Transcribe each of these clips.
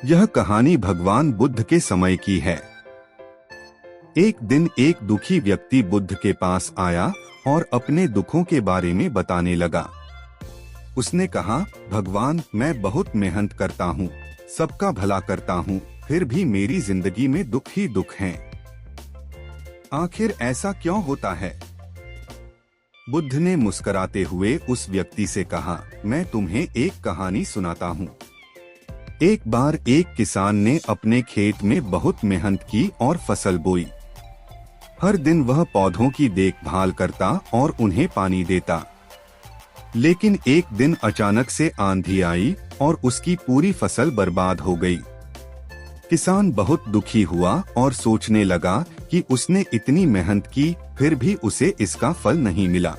यह कहानी भगवान बुद्ध के समय की है। एक दिन एक दुखी व्यक्ति बुद्ध के पास आया और अपने दुखों के बारे में बताने लगा। उसने कहा, भगवान, मैं बहुत मेहनत करता हूँ, सबका भला करता हूँ, फिर भी मेरी जिंदगी में दुख ही दुख हैं। आखिर ऐसा क्यों होता है? बुद्ध ने मुस्कुराते हुए उस व्यक्ति से कहा, मैं तुम्हें एक कहानी सुनाता हूँ। एक बार एक किसान ने अपने खेत में बहुत मेहनत की और फसल बोई। हर दिन वह पौधों की देखभाल करता और उन्हें पानी देता। लेकिन एक दिन अचानक से आंधी आई और उसकी पूरी फसल बर्बाद हो गई। किसान बहुत दुखी हुआ और सोचने लगा कि उसने इतनी मेहनत की, फिर भी उसे इसका फल नहीं मिला।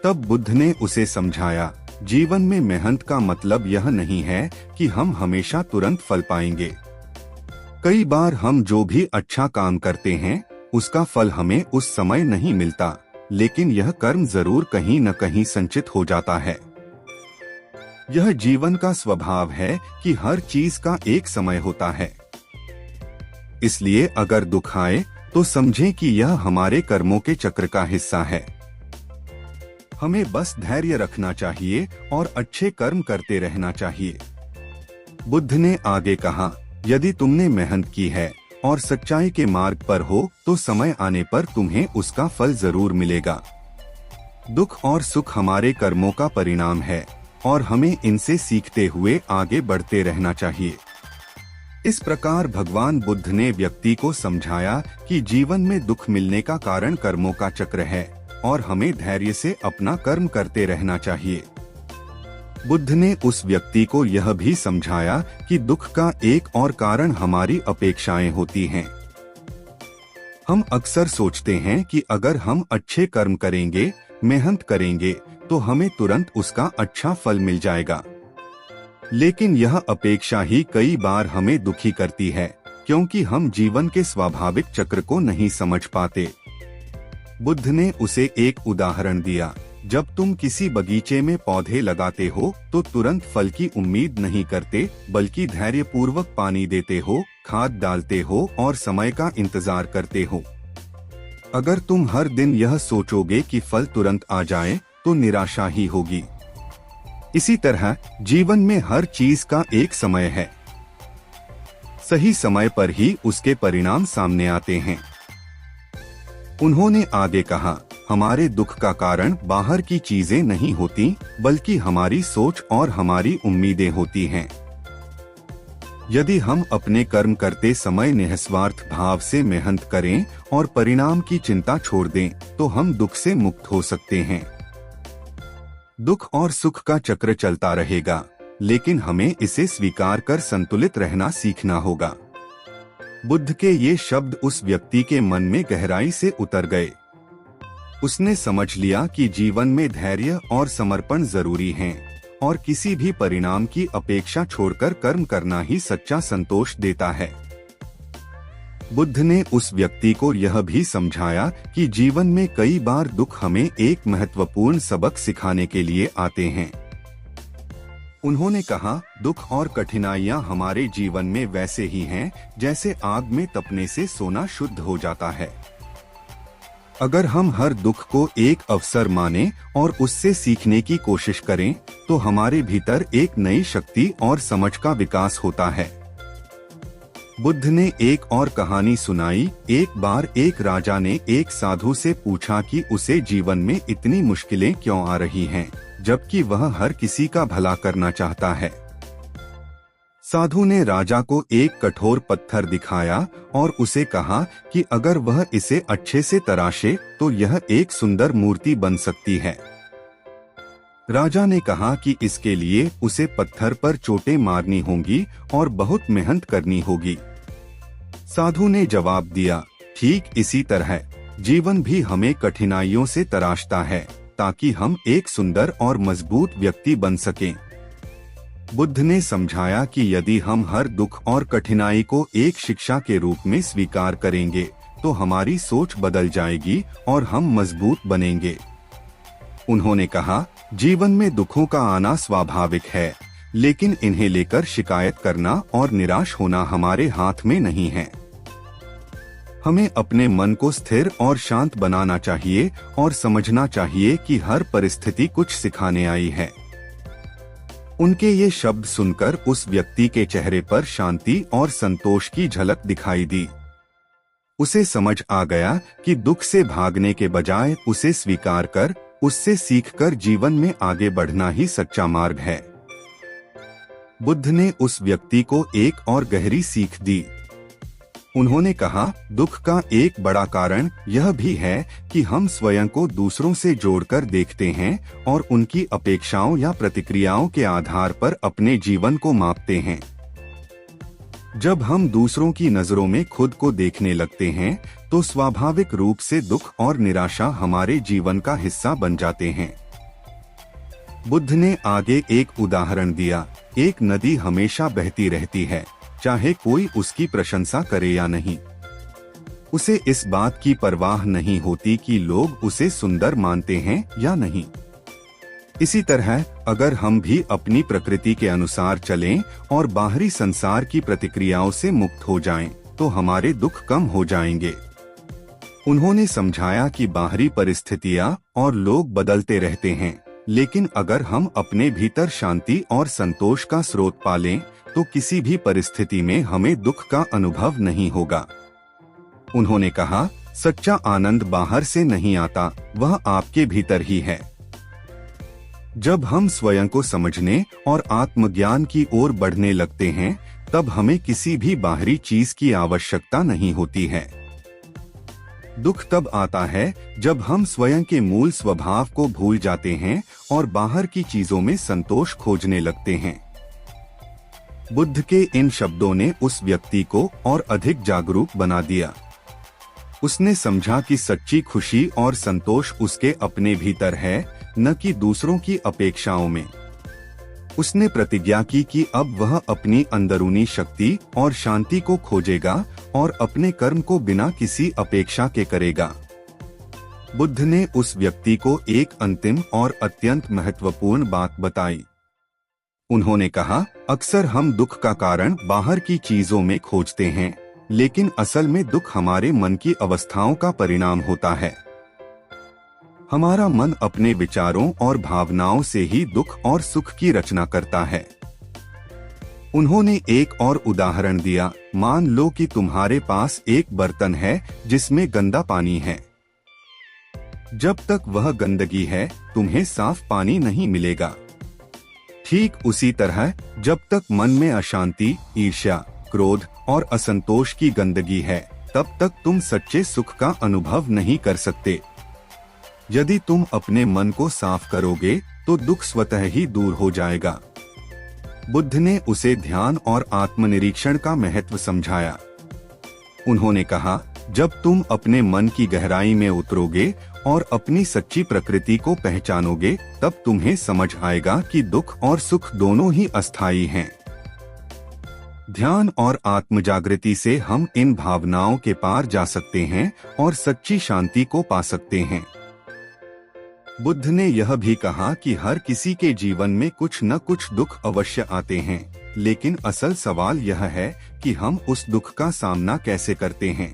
तब बुद्ध ने उसे समझाया, जीवन में मेहनत का मतलब यह नहीं है कि हम हमेशा तुरंत फल पाएंगे। कई बार हम जो भी अच्छा काम करते हैं, उसका फल हमें उस समय नहीं मिलता, लेकिन यह कर्म जरूर कहीं न कहीं संचित हो जाता है। यह जीवन का स्वभाव है कि हर चीज का एक समय होता है। इसलिए अगर दुख आए तो समझें कि यह हमारे कर्मों के चक्र का हिस्सा है। हमें बस धैर्य रखना चाहिए और अच्छे कर्म करते रहना चाहिए। बुद्ध ने आगे कहा, यदि तुमने मेहनत की है और सच्चाई के मार्ग पर हो तो समय आने पर तुम्हें उसका फल जरूर मिलेगा। दुख और सुख हमारे कर्मों का परिणाम है और हमें इनसे सीखते हुए आगे बढ़ते रहना चाहिए। इस प्रकार भगवान बुद्ध ने व्यक्ति को समझाया कि जीवन में दुख मिलने का कारण कर्मों का चक्र है और हमें धैर्य से अपना कर्म करते रहना चाहिए। बुद्ध ने उस व्यक्ति को यह भी समझाया कि दुख का एक और कारण हमारी अपेक्षाएं होती हैं। हम अक्सर सोचते हैं कि अगर हम अच्छे कर्म करेंगे, मेहनत करेंगे, तो हमें तुरंत उसका अच्छा फल मिल जाएगा। लेकिन यह अपेक्षा ही कई बार हमें दुखी करती है, क्योंकि हम जीवन के स्वाभाविक चक्र को नहीं समझ पाते। बुद्ध ने उसे एक उदाहरण दिया। जब तुम किसी बगीचे में पौधे लगाते हो तो तुरंत फल की उम्मीद नहीं करते, बल्कि धैर्यपूर्वक पानी देते हो, खाद डालते हो और समय का इंतजार करते हो। अगर तुम हर दिन यह सोचोगे कि फल तुरंत आ जाए तो निराशा ही होगी। इसी तरह जीवन में हर चीज का एक समय है। सही समय पर ही उसके परिणाम सामने आते हैं। उन्होंने आगे कहा, हमारे दुख का कारण बाहर की चीजें नहीं होती, बल्कि हमारी सोच और हमारी उम्मीदें होती हैं। यदि हम अपने कर्म करते समय निस्वार्थ भाव से मेहनत करें और परिणाम की चिंता छोड़ दें, तो हम दुख से मुक्त हो सकते हैं। दुख और सुख का चक्र चलता रहेगा, लेकिन हमें इसे स्वीकार कर संतुलित रहना सीखना होगा। बुद्ध के ये शब्द उस व्यक्ति के मन में गहराई से उतर गए। उसने समझ लिया कि जीवन में धैर्य और समर्पण जरूरी हैं, और किसी भी परिणाम की अपेक्षा छोड़कर कर्म करना ही सच्चा संतोष देता है। बुद्ध ने उस व्यक्ति को यह भी समझाया कि जीवन में कई बार दुख हमें एक महत्वपूर्ण सबक सिखाने के लिए आते हैं। उन्होंने कहा, दुख और कठिनाइयां हमारे जीवन में वैसे ही हैं जैसे आग में तपने से सोना शुद्ध हो जाता है। अगर हम हर दुख को एक अवसर माने और उससे सीखने की कोशिश करें, तो हमारे भीतर एक नई शक्ति और समझ का विकास होता है। बुद्ध ने एक और कहानी सुनाई। एक बार एक राजा ने एक साधु से पूछा कि उसे जीवन में इतनी मुश्किलें क्यों आ रही हैं, जबकि वह हर किसी का भला करना चाहता है। साधु ने राजा को एक कठोर पत्थर दिखाया और उसे कहा कि अगर वह इसे अच्छे से तराशे तो यह एक सुंदर मूर्ति बन सकती है। राजा ने कहा कि इसके लिए उसे पत्थर पर चोटें मारनी होंगी और बहुत मेहनत करनी होगी। साधु ने जवाब दिया, ठीक इसी तरह जीवन भी हमें कठिनाइयों से तराशता है, ताकि हम एक सुंदर और मजबूत व्यक्ति बन सकें। बुद्ध ने समझाया कि यदि हम हर दुख और कठिनाई को एक शिक्षा के रूप में स्वीकार करेंगे, तो हमारी सोच बदल जाएगी और हम मजबूत बनेंगे। उन्होंने कहा, जीवन में दुखों का आना स्वाभाविक है, लेकिन इन्हें लेकर शिकायत करना और निराश होना हमारे हाथ में नहीं है। हमें अपने मन को स्थिर और शांत बनाना चाहिए और समझना चाहिए कि हर परिस्थिति कुछ सिखाने आई है। उनके ये शब्द सुनकर उस व्यक्ति के चेहरे पर शांति और संतोष की झलक दिखाई दी। उसे समझ आ गया कि दुख से भागने के बजाय उसे स्वीकार कर उससे सीखकर जीवन में आगे बढ़ना ही सच्चा मार्ग है। बुद्ध ने उस व्यक्ति को एक और गहरी सीख दी। उन्होंने कहा, दुख का एक बड़ा कारण यह भी है कि हम स्वयं को दूसरों से जोड़कर देखते हैं और उनकी अपेक्षाओं या प्रतिक्रियाओं के आधार पर अपने जीवन को मापते हैं। जब हम दूसरों की नजरों में खुद को देखने लगते हैं तो स्वाभाविक रूप से दुख और निराशा हमारे जीवन का हिस्सा बन जाते हैं। बुद्ध ने आगे एक उदाहरण दिया। एक नदी हमेशा बहती रहती है, चाहे कोई उसकी प्रशंसा करे या नहीं। उसे इस बात की परवाह नहीं होती कि लोग उसे सुंदर मानते हैं या नहीं। इसी तरह अगर हम भी अपनी प्रकृति के अनुसार चलें और बाहरी संसार की प्रतिक्रियाओं से मुक्त हो जाएं, तो हमारे दुख कम हो जाएंगे। उन्होंने समझाया कि बाहरी परिस्थितियां और लोग बदलते रहते हैं, लेकिन अगर हम अपने भीतर शांति और संतोष का स्रोत पालें तो किसी भी परिस्थिति में हमें दुख का अनुभव नहीं होगा। उन्होंने कहा, सच्चा आनंद बाहर से नहीं आता, वह आपके भीतर ही है। जब हम स्वयं को समझने और आत्मज्ञान की ओर बढ़ने लगते हैं, तब हमें किसी भी बाहरी चीज की आवश्यकता नहीं होती है। दुख तब आता है जब हम स्वयं के मूल स्वभाव को भूल जाते हैं और बाहर की चीजों में संतोष खोजने लगते हैं। बुद्ध के इन शब्दों ने उस व्यक्ति को और अधिक जागरूक बना दिया। उसने समझा कि सच्ची खुशी और संतोष उसके अपने भीतर है, न कि दूसरों की अपेक्षाओं में। उसने प्रतिज्ञा की कि अब वह अपनी अंदरूनी शक्ति और शांति को खोजेगा और अपने कर्म को बिना किसी अपेक्षा के करेगा। बुद्ध ने उस व्यक्ति को एक अंतिम और अत्यंत महत्वपूर्ण बात बताई। उन्होंने कहा, अक्सर हम दुख का कारण बाहर की चीजों में खोजते हैं, लेकिन असल में दुख हमारे मन की अवस्थाओं का परिणाम होता है। हमारा मन अपने विचारों और भावनाओं से ही दुख और सुख की रचना करता है। उन्होंने एक और उदाहरण दिया। मान लो कि तुम्हारे पास एक बर्तन है जिसमें गंदा पानी है। जब तक वह गंदगी है, तुम्हें साफ पानी नहीं मिलेगा। ठीक उसी तरह जब तक मन में अशांति, ईर्ष्या, क्रोध और असंतोष की गंदगी है, तब तक तुम सच्चे सुख का अनुभव नहीं कर सकते। यदि तुम अपने मन को साफ करोगे तो दुख स्वतः ही दूर हो जाएगा। बुद्ध ने उसे ध्यान और आत्मनिरीक्षण का महत्व समझाया। उन्होंने कहा, जब तुम अपने मन की गहराई में उतरोगे और अपनी सच्ची प्रकृति को पहचानोगे, तब तुम्हें समझ आएगा कि दुख और सुख दोनों ही अस्थायी हैं। ध्यान और आत्मजागृति से हम इन भावनाओं के पार जा सकते हैं और सच्ची शांति को पा सकते हैं। बुद्ध ने यह भी कहा कि हर किसी के जीवन में कुछ न कुछ दुख अवश्य आते हैं, लेकिन असल सवाल यह है कि हम उस दुख का सामना कैसे करते हैं।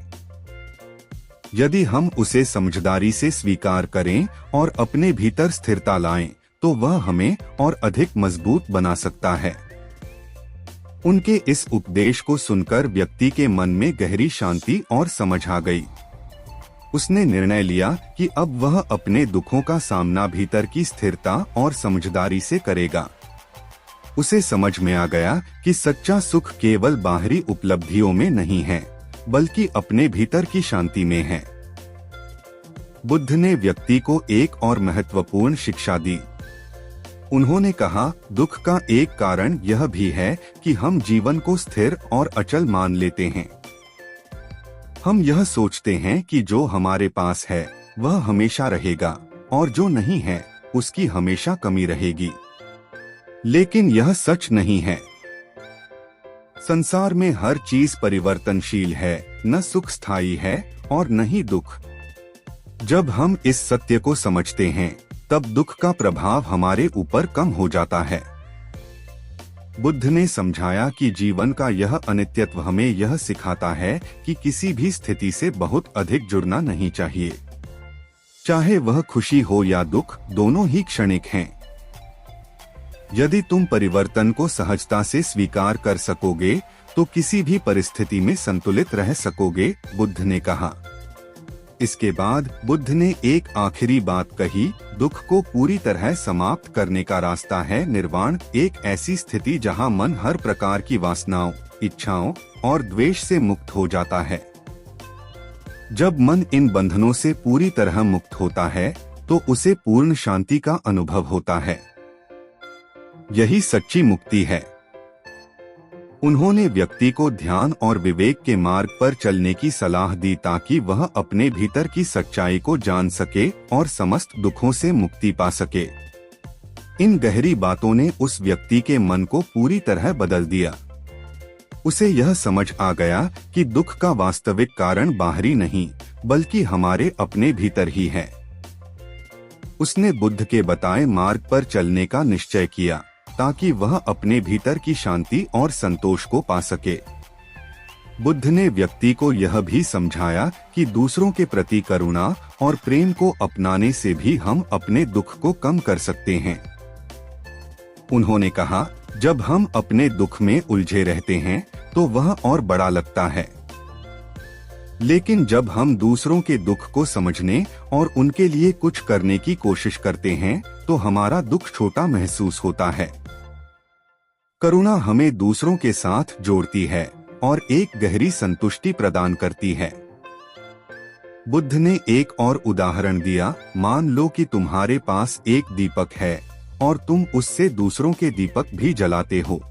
यदि हम उसे समझदारी से स्वीकार करें और अपने भीतर स्थिरता लाएं, तो वह हमें और अधिक मजबूत बना सकता है। उनके इस उपदेश को सुनकर व्यक्ति के मन में गहरी शांति और समझ आ गई। उसने निर्णय लिया कि अब वह अपने दुखों का सामना भीतर की स्थिरता और समझदारी से करेगा। उसे समझ में आ गया कि सच्चा सुख केवल बाहरी उपलब्धियों में नहीं है, बल्कि अपने भीतर की शांति में है। बुद्ध ने व्यक्ति को एक और महत्वपूर्ण शिक्षा दी। उन्होंने कहा, दुख का एक कारण यह भी है कि हम जीवन को स्थिर और अचल मान लेते हैं। हम यह सोचते हैं कि जो हमारे पास है वह हमेशा रहेगा और जो नहीं है उसकी हमेशा कमी रहेगी। लेकिन यह सच नहीं है। संसार में हर चीज परिवर्तनशील है, न सुख स्थायी है और न ही दुख। जब हम इस सत्य को समझते हैं, तब दुख का प्रभाव हमारे ऊपर कम हो जाता है। बुद्ध ने समझाया कि जीवन का यह अनित्यत्व हमें यह सिखाता है कि किसी भी स्थिति से बहुत अधिक जुड़ना नहीं चाहिए। चाहे वह खुशी हो या दुख, दोनों ही क्षणिक हैं। यदि तुम परिवर्तन को सहजता से स्वीकार कर सकोगे तो किसी भी परिस्थिति में संतुलित रह सकोगे, बुद्ध ने कहा। इसके बाद बुद्ध ने एक आखिरी बात कही, दुख को पूरी तरह समाप्त करने का रास्ता है निर्वाण, एक ऐसी स्थिति जहां मन हर प्रकार की वासनाओं, इच्छाओं और द्वेष से मुक्त हो जाता है। जब मन इन बंधनों से पूरी तरह मुक्त होता है तो उसे पूर्ण शांति का अनुभव होता है। यही सच्ची मुक्ति है। उन्होंने व्यक्ति को ध्यान और विवेक के मार्ग पर चलने की सलाह दी ताकि वह अपने भीतर की सच्चाई को जान सके और समस्त दुखों से मुक्ति पा सके। इन गहरी बातों ने उस व्यक्ति के मन को पूरी तरह बदल दिया। उसे यह समझ आ गया कि दुख का वास्तविक कारण बाहरी नहीं बल्कि हमारे अपने भीतर ही है। उसने बुद्ध के बताए मार्ग पर चलने का निश्चय किया ताकि वह अपने भीतर की शांति और संतोष को पा सके। बुद्ध ने व्यक्ति को यह भी समझाया कि दूसरों के प्रति करुणा और प्रेम को अपनाने से भी हम अपने दुख को कम कर सकते हैं। उन्होंने कहा, जब हम अपने दुख में उलझे रहते हैं तो वह और बड़ा लगता है, लेकिन जब हम दूसरों के दुख को समझने और उनके लिए कुछ करने की कोशिश करते हैं तो हमारा दुख छोटा महसूस होता है। करुणा हमें दूसरों के साथ जोड़ती है और एक गहरी संतुष्टि प्रदान करती है। बुद्ध ने एक और उदाहरण दिया, मान लो कि तुम्हारे पास एक दीपक है और तुम उससे दूसरों के दीपक भी जलाते हो।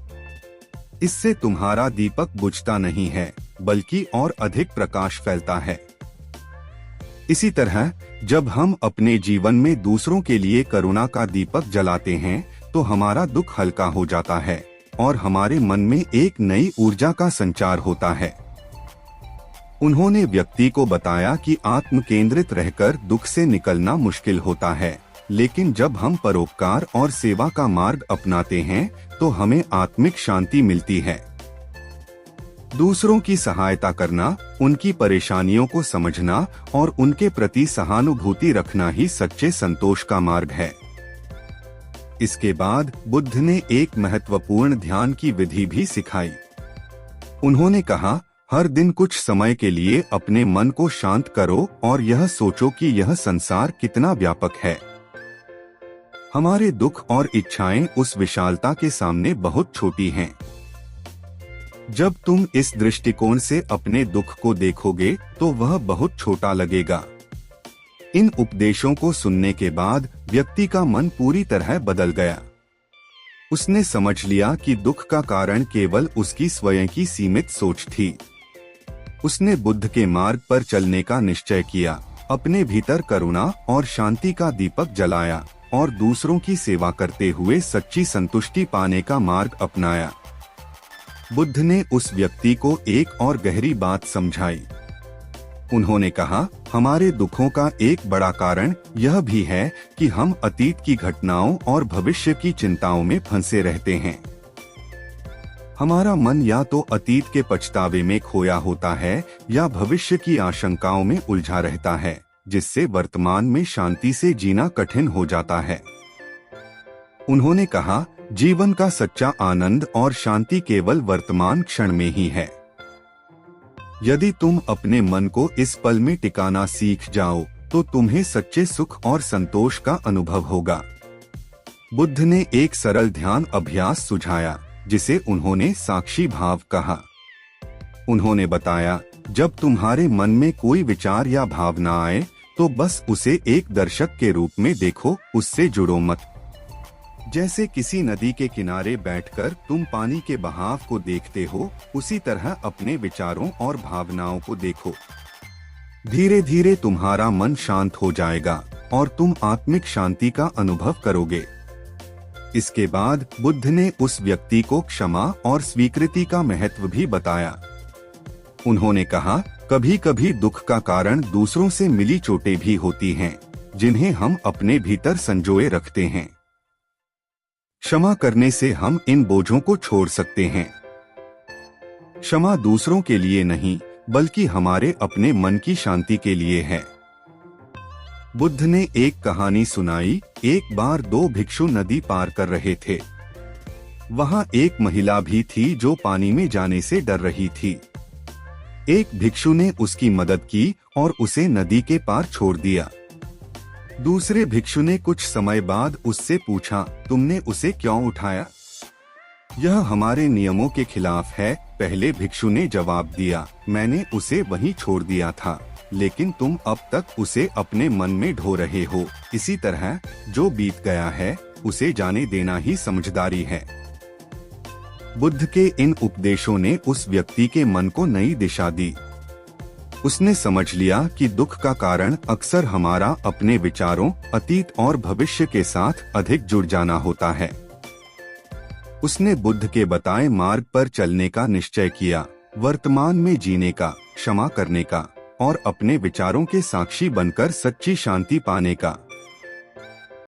इससे तुम्हारा दीपक बुझता नहीं है बल्कि और अधिक प्रकाश फैलता है। इसी तरह जब हम अपने जीवन में दूसरों के लिए करुणा का दीपक जलाते हैं तो हमारा दुख हल्का हो जाता है और हमारे मन में एक नई ऊर्जा का संचार होता है। उन्होंने व्यक्ति को बताया कि आत्म केंद्रित रहकर दुख से निकलना मुश्किल होता है, लेकिन जब हम परोपकार और सेवा का मार्ग अपनाते हैं तो हमें आत्मिक शांति मिलती है। दूसरों की सहायता करना, उनकी परेशानियों को समझना और उनके प्रति सहानुभूति रखना ही सच्चे संतोष का मार्ग है। इसके बाद बुद्ध ने एक महत्वपूर्ण ध्यान की विधि भी सिखाई। उन्होंने कहा, हर दिन कुछ समय के लिए अपने मन को शांत करो और यह सोचो कि यह संसार कितना व्यापक है। हमारे दुख और इच्छाएं उस विशालता के सामने बहुत छोटी हैं। जब तुम इस दृष्टिकोण से अपने दुख को देखोगे तो वह बहुत छोटा लगेगा। इन उपदेशों को सुनने के बाद व्यक्ति का मन पूरी तरह बदल गया। उसने समझ लिया कि दुख का कारण केवल उसकी स्वयं की सीमित सोच थी। उसने बुद्ध के मार्ग पर चलने का निश्चय किया, अपने भीतर करुणा और शांति का दीपक जलाया और दूसरों की सेवा करते हुए सच्ची संतुष्टि पाने का मार्ग अपनाया। बुद्ध ने उस व्यक्ति को एक और गहरी बात समझाई। उन्होंने कहा, हमारे दुखों का एक बड़ा कारण यह भी है कि हम अतीत की घटनाओं और भविष्य की चिंताओं में फंसे रहते हैं। हमारा मन या तो अतीत के पछतावे में खोया होता है या भविष्य की आशंकाओं में उलझा रहता है, जिससे वर्तमान में शांति से जीना कठिन हो जाता है। उन्होंने कहा, जीवन का सच्चा आनंद और शांति केवल वर्तमान क्षण में ही है। यदि तुम अपने मन को इस पल में टिकाना सीख जाओ तो तुम्हें सच्चे सुख और संतोष का अनुभव होगा। बुद्ध ने एक सरल ध्यान अभ्यास सुझाया जिसे उन्होंने साक्षी भाव कहा। उन्होंने बताया, जब तुम्हारे मन में कोई विचार या भावना आए तो बस उसे एक दर्शक के रूप में देखो, उससे जुड़ो मत। जैसे किसी नदी के किनारे बैठकर तुम पानी के बहाव को देखते हो, उसी तरह अपने विचारों और भावनाओं को देखो। धीरे धीरे तुम्हारा मन शांत हो जाएगा और तुम आत्मिक शांति का अनुभव करोगे। इसके बाद बुद्ध ने उस व्यक्ति को क्षमा और स्वीकृति का महत्व भी बताया। उन्होंने कहा, कभी कभी दुख का कारण दूसरों से मिली चोटें भी होती हैं, जिन्हें हम अपने भीतर संजोए रखते हैं। क्षमा करने से हम इन बोझों को छोड़ सकते हैं। क्षमा दूसरों के लिए नहीं, बल्कि हमारे अपने मन की शांति के लिए है। बुद्ध ने एक कहानी सुनाई। एक बार दो भिक्षु नदी पार कर रहे थे। वहां एक महिला भी थी जो पानी में जाने से डर रही थी। एक भिक्षु ने उसकी मदद की और उसे नदी के पार छोड़ दिया। दूसरे भिक्षु ने कुछ समय बाद उससे पूछा, तुमने उसे क्यों उठाया? यह हमारे नियमों के खिलाफ है। पहले भिक्षु ने जवाब दिया, मैंने उसे वहीं छोड़ दिया था, लेकिन तुम अब तक उसे अपने मन में ढो रहे हो। इसी तरह जो बीत गया है उसे जाने देना ही समझदारी है। बुद्ध के इन उपदेशों ने उस व्यक्ति के मन को नई दिशा दी। उसने समझ लिया कि दुख का कारण अक्सर हमारा अपने विचारों, अतीत और भविष्य के साथ अधिक जुड़ जाना होता है। उसने बुद्ध के बताए मार्ग पर चलने का निश्चय किया, वर्तमान में जीने का, क्षमा करने का और अपने विचारों के साक्षी बनकर सच्ची शांति पाने का।